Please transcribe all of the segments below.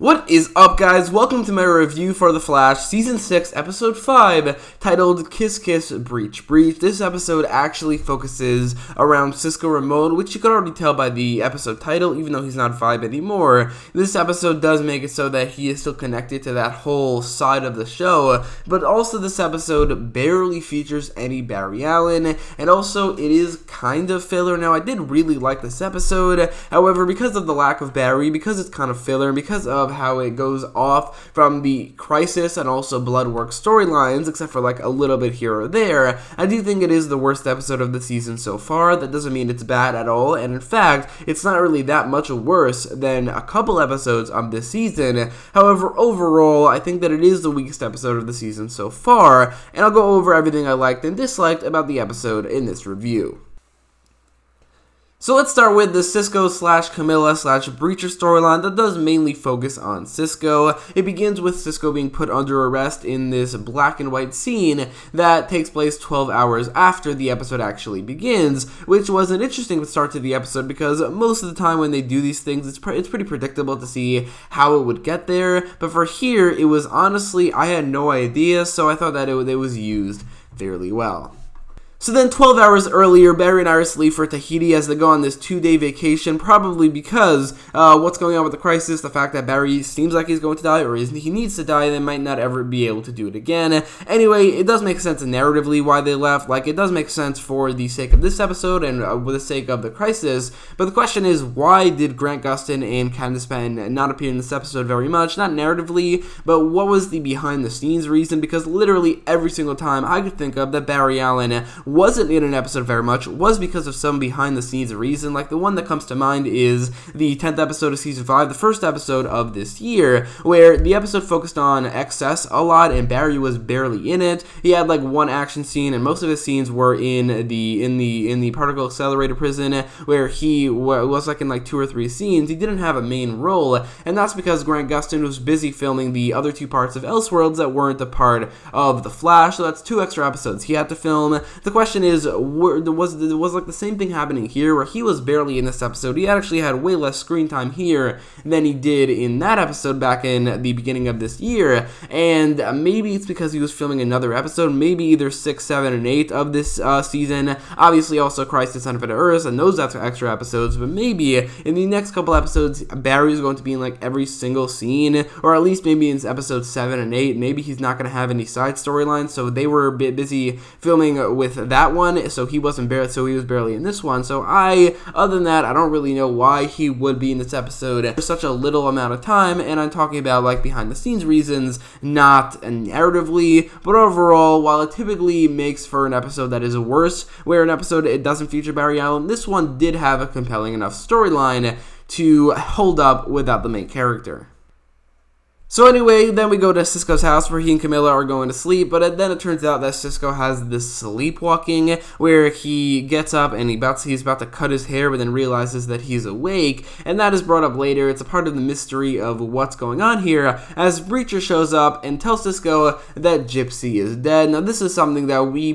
What is up, guys? Welcome to my review for The Flash, Season 6, Episode 5, titled Kiss Kiss Breach Breach. This episode actually focuses around Cisco Ramon, which you could already tell by the episode title, even though he's not 5 anymore. This episode does make it so that he is still connected to that whole side of the show, but also this episode barely features any Barry Allen, and also it is kind of filler. Now, I did really like this episode, however, because of the lack of Barry, because it's kind of filler, and because of how it goes off from the Crisis and also Bloodwork storylines, except for like a little bit here or there, I do think it is the worst episode of the season so far. That doesn't mean it's bad at all, and in fact, it's not really that much worse than a couple episodes of this season. However, overall, I think that it is the weakest episode of the season so far, and I'll go over everything I liked and disliked about the episode in this review. So let's start with the Cisco / Camilla / Breacher storyline that does mainly focus on Cisco. It begins with Cisco being put under arrest in this black and white scene that takes place 12 hours after the episode actually begins, which was an interesting start to the episode because most of the time when they do these things, it's pretty predictable to see how it would get there. But for here, it was honestly, I had no idea, so I thought that it was used fairly well. So then 12 hours earlier, Barry and Iris leave for Tahiti as they go on this 2-day vacation, probably because what's going on with the Crisis, the fact that Barry seems like he's going to die, or he needs to die, they might not ever be able to do it again. Anyway, it does make sense narratively why they left. Like, it does make sense for the sake of this episode and for the sake of the Crisis, but the question is, why did Grant Gustin and Candice Penn not appear in this episode very much? Not narratively, but what was the behind-the-scenes reason? Because literally every single time I could think of that Barry Allen wasn't in an episode very much was because of some behind-the-scenes reason. Like, the one that comes to mind is the 10th episode of Season 5, the first episode of this year, where the episode focused on excess a lot, and Barry was barely in it. He had, like, one action scene, and most of his scenes were in the particle accelerator prison, where he was, like, in, like, 2 or 3 scenes. He didn't have a main role, and that's because Grant Gustin was busy filming the other 2 parts of Elseworlds that weren't a part of The Flash, so that's 2 extra episodes he had to film. The question is, was like the same thing happening here, where he was barely in this episode. He actually had way less screen time here than he did in that episode back in the beginning of this year, and maybe it's because he was filming another episode, maybe either 6, 7, and 8 of this season. Obviously also Crisis on Infinite Earths and those extra episodes, but maybe in the next couple episodes, Barry's going to be in like every single scene, or at least maybe in episodes 7 and 8, maybe he's not going to have any side storylines, so they were a bit busy filming with that one, so he was barely in this one. So other than that, I don't really know why he would be in this episode for such a little amount of time, and I'm talking about like behind the scenes reasons, not narratively, but overall, while it typically makes for an episode that is worse, where an episode it doesn't feature Barry Allen, this one did have a compelling enough storyline to hold up without the main character. So anyway, then we go to Cisco's house where he and Camilla are going to sleep, but then it turns out that Cisco has this sleepwalking where he gets up and he's about to cut his hair, but then realizes that he's awake, and that is brought up later. It's a part of the mystery of what's going on here, as Breacher shows up and tells Cisco that Gipsy is dead. Now this is something that we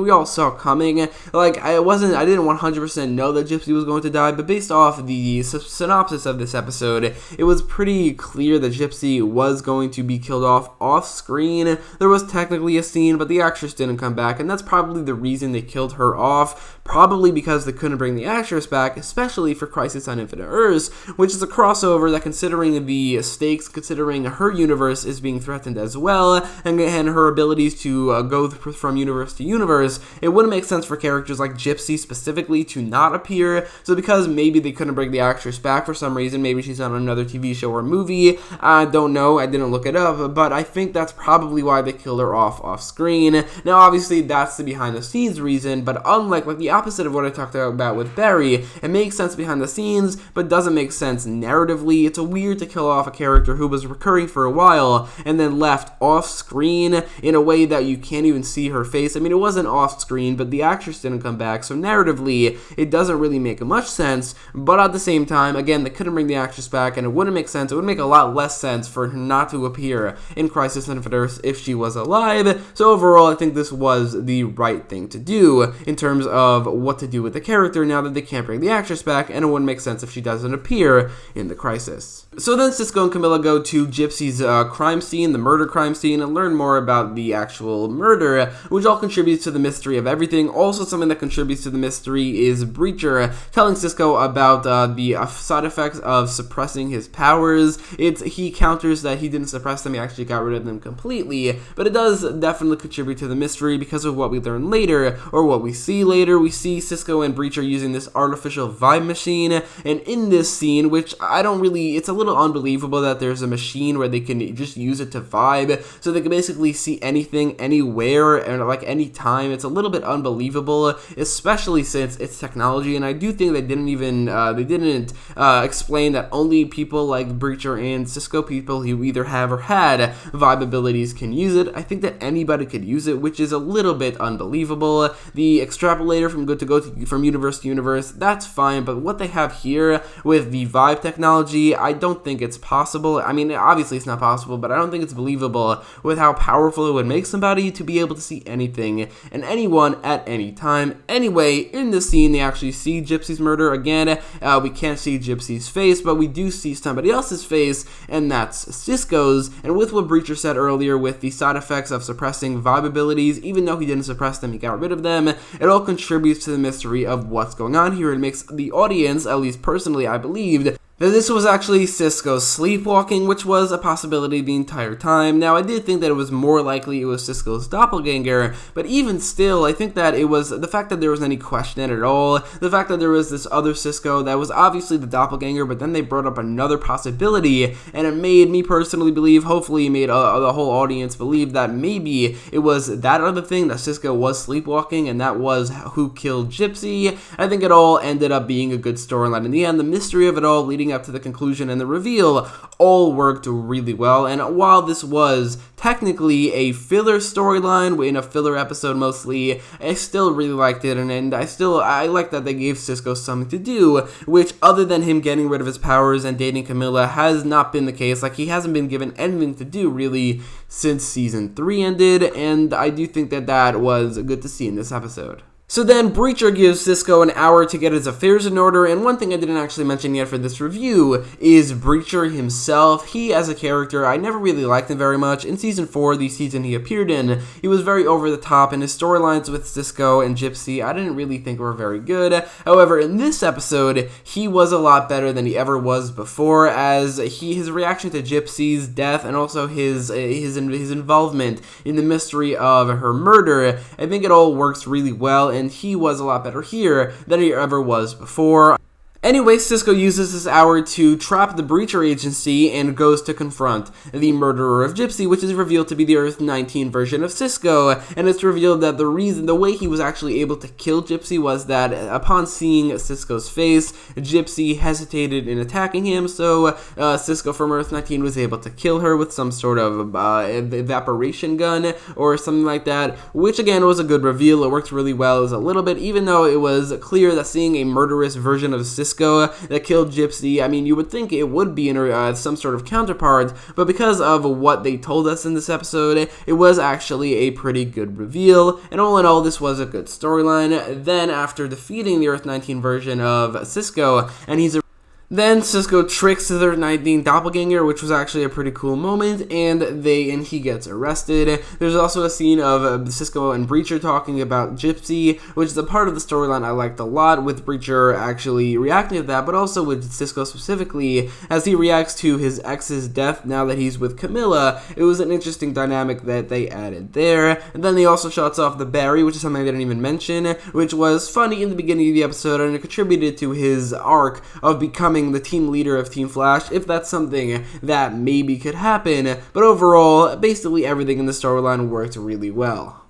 all saw coming. Like, I didn't 100% know that Gipsy was going to die, but based off the synopsis of this episode, it was pretty clear that Gipsy was going to be killed off screen. There was technically a scene, but the actress didn't come back, and that's probably the reason they killed her off, probably because they couldn't bring the actress back, especially for Crisis on Infinite Earths, which is a crossover that, considering the stakes, considering her universe is being threatened as well, and her abilities to go from universe to universe, it wouldn't make sense for characters like Gipsy specifically to not appear. So because maybe they couldn't bring the actress back for some reason, maybe she's on another TV show or movie, I don't know, I didn't look it up, but I think that's probably why they killed her off screen. Now obviously that's the behind the scenes reason, but unlike the opposite of what I talked about with Barry, it makes sense behind the scenes, but doesn't make sense narratively. It's weird to kill off a character who was recurring for a while and then left off screen in a way that you can't even see her face. I mean, it wasn't off screen, but the actress didn't come back, so narratively it doesn't really make much sense, but at the same time, again, they couldn't bring the actress back, and it wouldn't make sense. It would make a lot less sense sense for her not to appear in Crisis Infinite Earths if she was alive. So overall, I think this was the right thing to do in terms of what to do with the character now that they can't bring the actress back, and it wouldn't make sense if she doesn't appear in the Crisis. So then Cisco and Camilla go to Gipsy's crime scene, the murder crime scene, and learn more about the actual murder, which all contributes to the mystery of everything. Also, something that contributes to the mystery is Breacher telling Cisco about the side effects of suppressing his powers. He counters that he didn't suppress them, he actually got rid of them completely, but it does definitely contribute to the mystery because of what we learn later, or what we see later. We see Cisco and Breacher using this artificial vibe machine, and in this scene, which it's a little unbelievable that there's a machine where they can just use it to vibe, so they can basically see anything, anywhere, and like any time. It's a little bit unbelievable, especially since it's technology, and I do think they didn't explain that only people like Breacher and Cisco, people who either have or had vibe abilities, can use it. I think that anybody could use it, which is a little bit unbelievable. The extrapolator from universe to universe, that's fine, but what they have here with the vibe technology, I don't think it's possible. I mean, obviously it's not possible, but I don't think it's believable with how powerful it would make somebody to be able to see anything and anyone at any time. Anyway, in this scene, they actually see Gipsy's murder again. We can't see Gipsy's face, but we do see somebody else's face, and that's Cisco's. And with what Breacher said earlier with the side effects of suppressing vibe abilities, even though he didn't suppress them, he got rid of them, it all contributes to the mystery of what's going on here. It makes the audience, at least personally, I believed, that this was actually Cisco sleepwalking, which was a possibility the entire time. Now, I did think that it was more likely it was Cisco's doppelganger, but even still, I think that it was the fact that there was any question at all, the fact that there was this other Cisco that was obviously the doppelganger, but then they brought up another possibility, and it made me personally believe, hopefully it made the whole audience believe, that maybe it was that other thing, that Cisco was sleepwalking, and that was who killed Gipsy. I think it all ended up being a good storyline in the end. The mystery of it all leading up to the conclusion and the reveal all worked really well, and while this was technically a filler storyline in a filler episode mostly, I still really liked it, and I like that they gave Cisco something to do, which other than him getting rid of his powers and dating Camilla has not been the case. Like, he hasn't been given anything to do really since season 3 ended, and I do think that was good to see in this episode. So then Breacher gives Cisco an hour to get his affairs in order, and one thing I didn't actually mention yet for this review is Breacher himself. He, as a character, I never really liked him very much. In Season 4, the season he appeared in, he was very over the top, and his storylines with Cisco and Gipsy I didn't really think were very good. However, in this episode, he was a lot better than he ever was before, as his reaction to Gipsy's death and also his involvement in the mystery of her murder, I think it all works really well, and he was a lot better here than he ever was before. Anyway, Cisco uses this hour to trap the Breacher agency and goes to confront the murderer of Gipsy, which is revealed to be the Earth 19 version of Cisco, and it's revealed that the way he was actually able to kill Gipsy was that upon seeing Cisco's face, Gipsy hesitated in attacking him, so Cisco from Earth 19 was able to kill her with some sort of evaporation gun or something like that, which again was a good reveal. It worked really well. It was a little bit, even though it was clear that seeing a murderous version of Cisco that killed Gipsy, I mean, you would think it would be in some sort of counterpart, but because of what they told us in this episode, it was actually a pretty good reveal, and all in all, this was a good storyline. Then, after defeating the Earth 19 version of Cisco, then Cisco tricks the Earth 19 doppelganger, which was actually a pretty cool moment, and he gets arrested. There's also a scene of Cisco and Breacher talking about Gipsy, which is a part of the storyline I liked a lot, with Breacher actually reacting to that, but also with Cisco specifically, as he reacts to his ex's death now that he's with Camilla. It was an interesting dynamic that they added there. And then they also shots off the Barry, which is something I didn't even mention, which was funny in the beginning of the episode, and it contributed to his arc of becoming the team leader of Team Flash, if that's something that maybe could happen. But overall, basically everything in the storyline worked really well.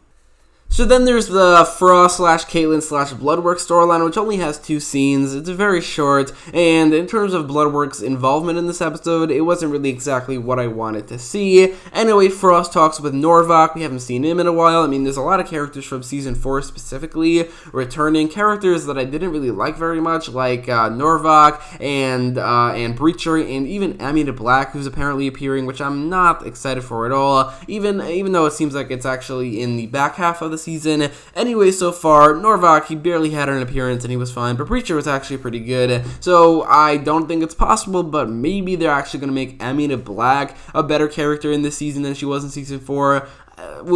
So then there's the Frost / Caitlyn / Bloodwork storyline, which only has 2 scenes. It's very short, and in terms of Bloodwork's involvement in this episode, it wasn't really exactly what I wanted to see. Anyway, Frost talks with Norvok. We haven't seen him in a while. I mean, there's a lot of characters from Season 4 specifically returning, characters that I didn't really like very much, like Norvok and Breacher, and even Amina Black, who's apparently appearing, which I'm not excited for at all, even though it seems like it's actually in the back half of the season. Anyway, so far, Norvok, he barely had an appearance and he was fine, but Breacher was actually pretty good, so I don't think it's possible, but maybe they're actually going to make Amina Black a better character in this season than she was in Season 4. No,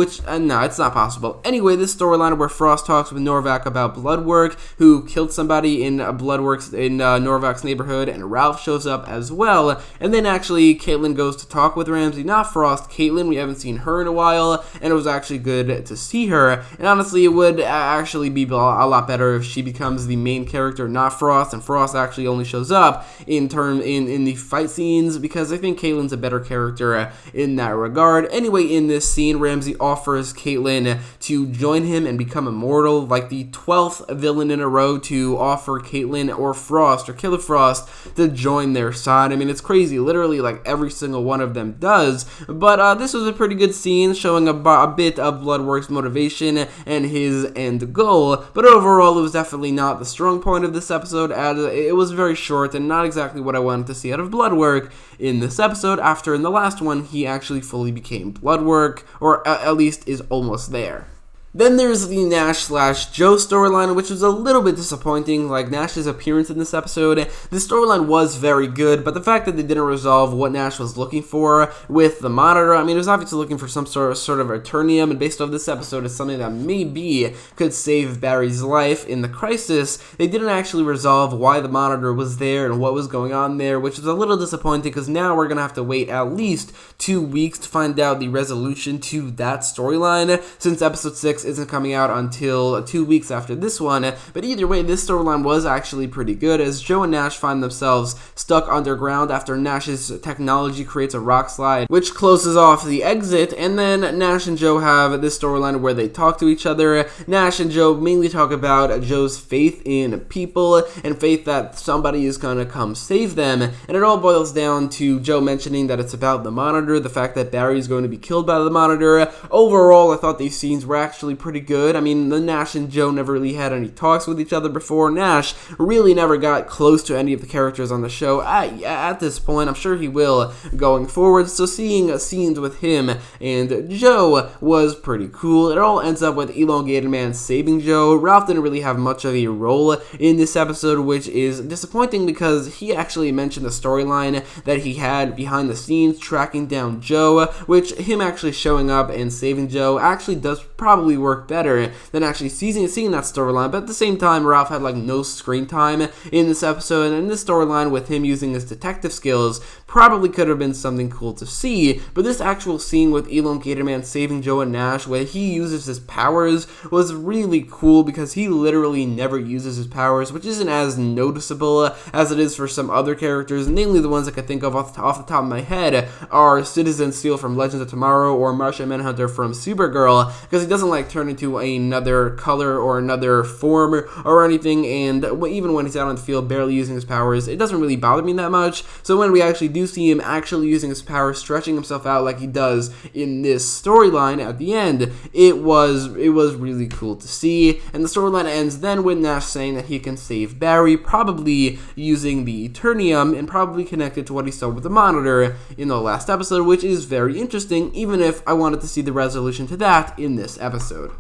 it's not possible. Anyway, this storyline where Frost talks with Norvok about Bloodwork, who killed somebody in Bloodwork's in Norvok's neighborhood, and Ralph shows up as well. And then actually, Caitlyn goes to talk with Ramsey, not Frost. Caitlyn, we haven't seen her in a while, and it was actually good to see her. And honestly, it would actually be a lot better if she becomes the main character, not Frost, and Frost actually only shows up in the fight scenes, because I think Caitlyn's a better character in that regard. Anyway, in this scene, Ramsey offers Caitlyn to join him and become immortal, like the 12th villain in a row to offer Caitlyn or Frost or Killer Frost to join their side. I mean, it's crazy. Literally, like, every single one of them does. But this was a pretty good scene, showing a bit of Bloodwork's motivation and his end goal. But overall, it was definitely not the strong point of this episode, as it was very short and not exactly what I wanted to see out of Bloodwork in this episode, after in the last one, he actually fully became Bloodwork, or at least is almost there. Then there's the Nash / Joe storyline, which was a little bit disappointing. Like, Nash's appearance in this episode, the storyline was very good, but the fact that they didn't resolve what Nash was looking for with the monitor, I mean, it was obviously looking for some sort of Eternium, and based off this episode, it's something that maybe could save Barry's life in the crisis. They didn't actually resolve why the monitor was there and what was going on there, which is a little disappointing, because now we're going to have to wait at least 2 weeks to find out the resolution to that storyline, since episode 6 isn't coming out until 2 weeks after this one. But either way, this storyline was actually pretty good, as Joe and Nash find themselves stuck underground after Nash's technology creates a rock slide, which closes off the exit, and then Nash and Joe have this storyline where they talk to each other. Nash and Joe mainly talk about Joe's faith in people and faith that somebody is gonna come save them, and it all boils down to Joe mentioning that it's about the monitor, the fact that Barry is going to be killed by the monitor. Overall, I thought these scenes were actually pretty good. I mean, the Nash and Joe never really had any talks with each other before. Nash really never got close to any of the characters on the show at this point. I'm sure he will going forward, so seeing scenes with him and Joe was pretty cool. It all ends up with Elongated Man saving Joe. Ralph didn't really have much of a role in this episode, which is disappointing, because he actually mentioned the storyline that he had behind the scenes tracking down Joe, which him actually showing up and saving Joe actually does probably work better than actually seeing that storyline. But at the same time, Ralph had like no screen time in this episode, and in this storyline with him using his detective skills probably could have been something cool to see. But this actual scene with Elongated Man saving Joe and Nash, where he uses his powers, was really cool, because he literally never uses his powers, which isn't as noticeable as it is for some other characters. Namely, the ones I could think of off the top of my head are Citizen Steel from Legends of Tomorrow, or Martian Manhunter from Supergirl, because he doesn't like turn into another color or another form or anything, and even when he's out on the field barely using his powers, it doesn't really bother me that much. So when we actually do see him actually using his powers, stretching himself out like he does in this storyline at the end, it was really cool to see. And the storyline ends then with Nash saying that he can save Barry, probably using the Eternium, and probably connected to what he saw with the monitor in the last episode, which is very interesting, even if I wanted to see the resolution to that in this episode.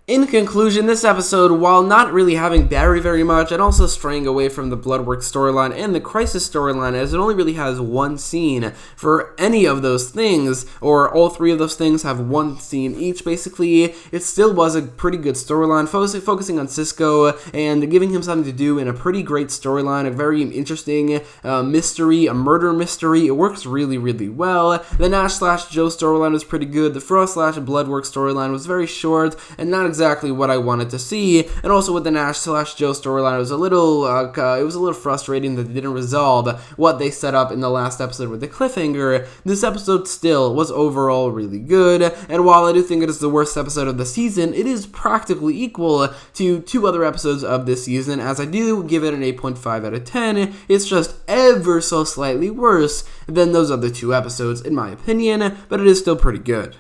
In conclusion, this episode, while not really having Barry very much, and also straying away from the Bloodwork storyline and the Crisis storyline, as it only really has one scene for any of those things, or all three of those things have one scene each, basically, it still was a pretty good storyline, focusing on Cisco and giving him something to do in a pretty great storyline, a very interesting mystery, a murder mystery. It works really, really well. The Nash / Joe storyline was pretty good. The Frost / Bloodwork storyline was very short and not exactly what I wanted to see. And also with the Nash/Joe storyline, it was a little frustrating that they didn't resolve what they set up in the last episode with the cliffhanger. This episode still was overall really good, and while I do think it is the worst episode of the season, it is practically equal to 2 other episodes of this season, as I do give it an 8.5 out of 10. It's just ever so slightly worse than those other 2 episodes, in my opinion, but it is still pretty good.